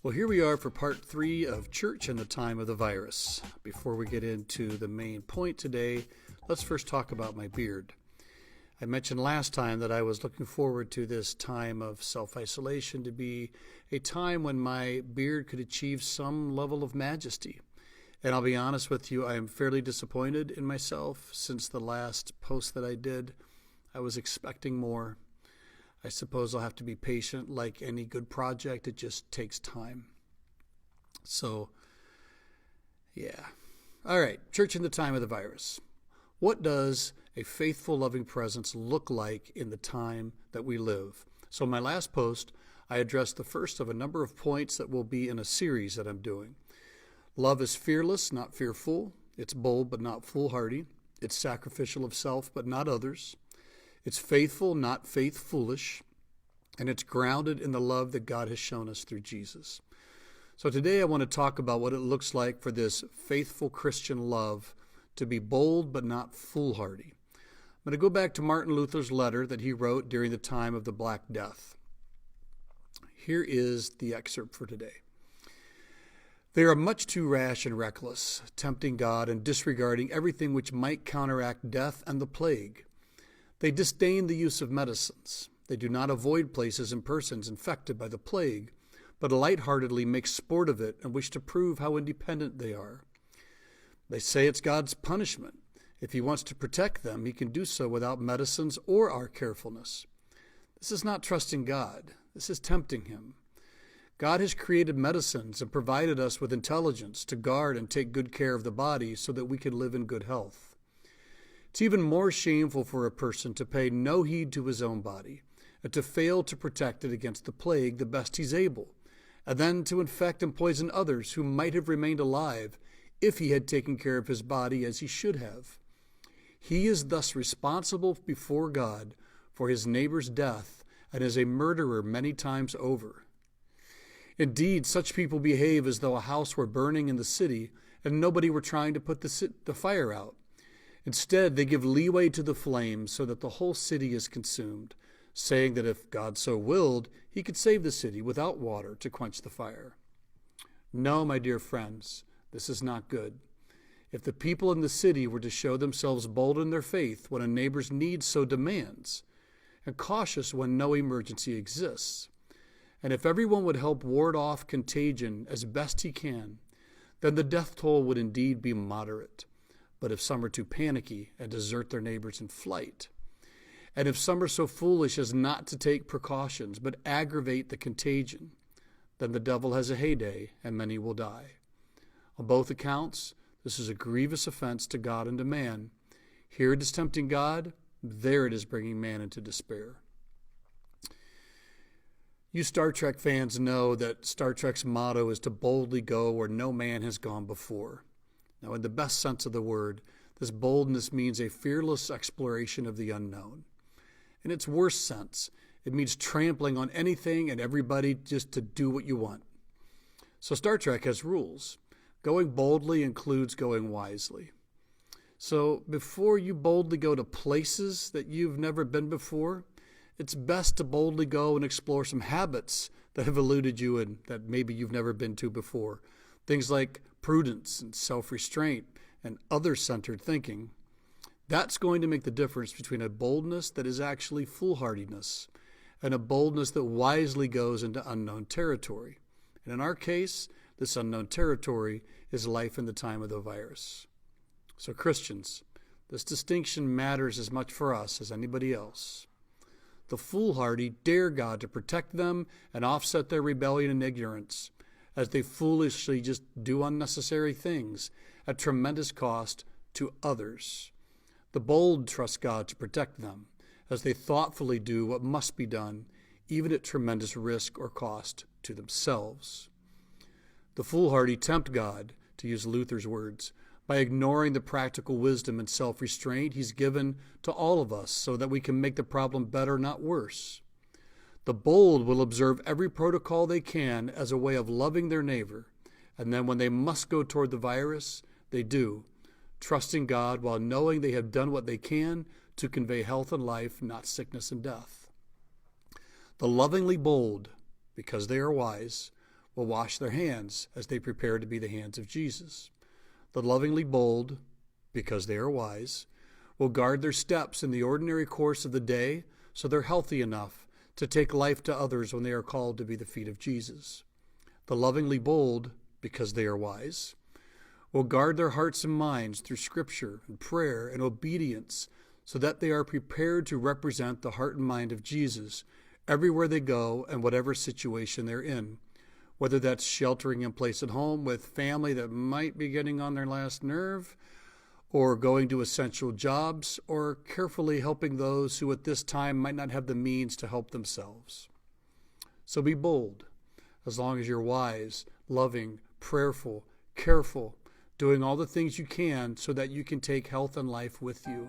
Well, here we are for part 3 of Church in the Time of the Virus. Before we get into the main point today, let's first talk about my beard. I mentioned last time that I was looking forward to this time of self-isolation to be a time when my beard could achieve some level of majesty. And I'll be honest with you, I am fairly disappointed in myself since the last post that I did. I was expecting more. I suppose I'll have to be patient. Like any good project, it just takes time. So, yeah. All right, Church in the Time of the Virus. What does a faithful, loving presence look like in the time that we live? So in my last post, I addressed the first of a number of points that will be in a series that I'm doing. Love is fearless, not fearful. It's bold, but not foolhardy. It's sacrificial of self, but not others. It's faithful, not faith-foolish, and it's grounded in the love that God has shown us through Jesus. So today I want to talk about what it looks like for this faithful Christian love to be bold but not foolhardy. I'm going to go back to Martin Luther's letter that he wrote during the time of the Black Death. Here is the excerpt for today. They are much too rash and reckless, tempting God and disregarding everything which might counteract death and the plague. They disdain the use of medicines. They do not avoid places and persons infected by the plague, but lightheartedly make sport of it and wish to prove how independent they are. They say it's God's punishment. If he wants to protect them, he can do so without medicines or our carefulness. This is not trusting God. This is tempting him. God has created medicines and provided us with intelligence to guard and take good care of the body so that we can live in good health. It's even more shameful for a person to pay no heed to his own body and to fail to protect it against the plague the best he's able, and then to infect and poison others who might have remained alive if he had taken care of his body as he should have. He is thus responsible before God for his neighbor's death and is a murderer many times over. Indeed, such people behave as though a house were burning in the city and nobody were trying to put the fire out. Instead, they give leeway to the flames so that the whole city is consumed, saying that if God so willed, he could save the city without water to quench the fire. No, my dear friends, this is not good. If the people in the city were to show themselves bold in their faith when a neighbor's need so demands, and cautious when no emergency exists, and if everyone would help ward off contagion as best he can, then the death toll would indeed be moderate. But if some are too panicky and desert their neighbors in flight, and if some are so foolish as not to take precautions but aggravate the contagion, then the devil has a heyday and many will die. On both accounts, this is a grievous offense to God and to man. Here it is tempting God, there it is bringing man into despair. You Star Trek fans know that Star Trek's motto is to boldly go where no man has gone before. Now, in the best sense of the word, this boldness means a fearless exploration of the unknown. In its worst sense, it means trampling on anything and everybody just to do what you want. So Star Trek has rules. Going boldly includes going wisely. So before you boldly go to places that you've never been before, it's best to boldly go and explore some habits that have eluded you and that maybe you've never been to before. Things like prudence and self-restraint and other-centered thinking. That's going to make the difference between a boldness that is actually foolhardiness and a boldness that wisely goes into unknown territory. And in our case, this unknown territory is life in the time of the virus. So Christians, this distinction matters as much for us as anybody else. The foolhardy dare God to protect them and offset their rebellion and ignorance, as they foolishly just do unnecessary things at tremendous cost to others. The bold trust God to protect them as they thoughtfully do what must be done, even at tremendous risk or cost to themselves. The foolhardy tempt God, to use Luther's words, by ignoring the practical wisdom and self-restraint he's given to all of us so that we can make the problem better, not worse. The bold will observe every protocol they can as a way of loving their neighbor, and then when they must go toward the virus, they do, trusting God while knowing they have done what they can to convey health and life, not sickness and death. The lovingly bold, because they are wise, will wash their hands as they prepare to be the hands of Jesus. The lovingly bold, because they are wise, will guard their steps in the ordinary course of the day so they're healthy enough to take life to others when they are called to be the feet of Jesus. The lovingly bold, because they are wise, will guard their hearts and minds through Scripture and prayer and obedience so that they are prepared to represent the heart and mind of Jesus everywhere they go and whatever situation they're in, whether that's sheltering in place at home with family that might be getting on their last nerve, or going to essential jobs, or carefully helping those who at this time might not have the means to help themselves. So be bold, as long as you're wise, loving, prayerful, careful, doing all the things you can so that you can take health and life with you.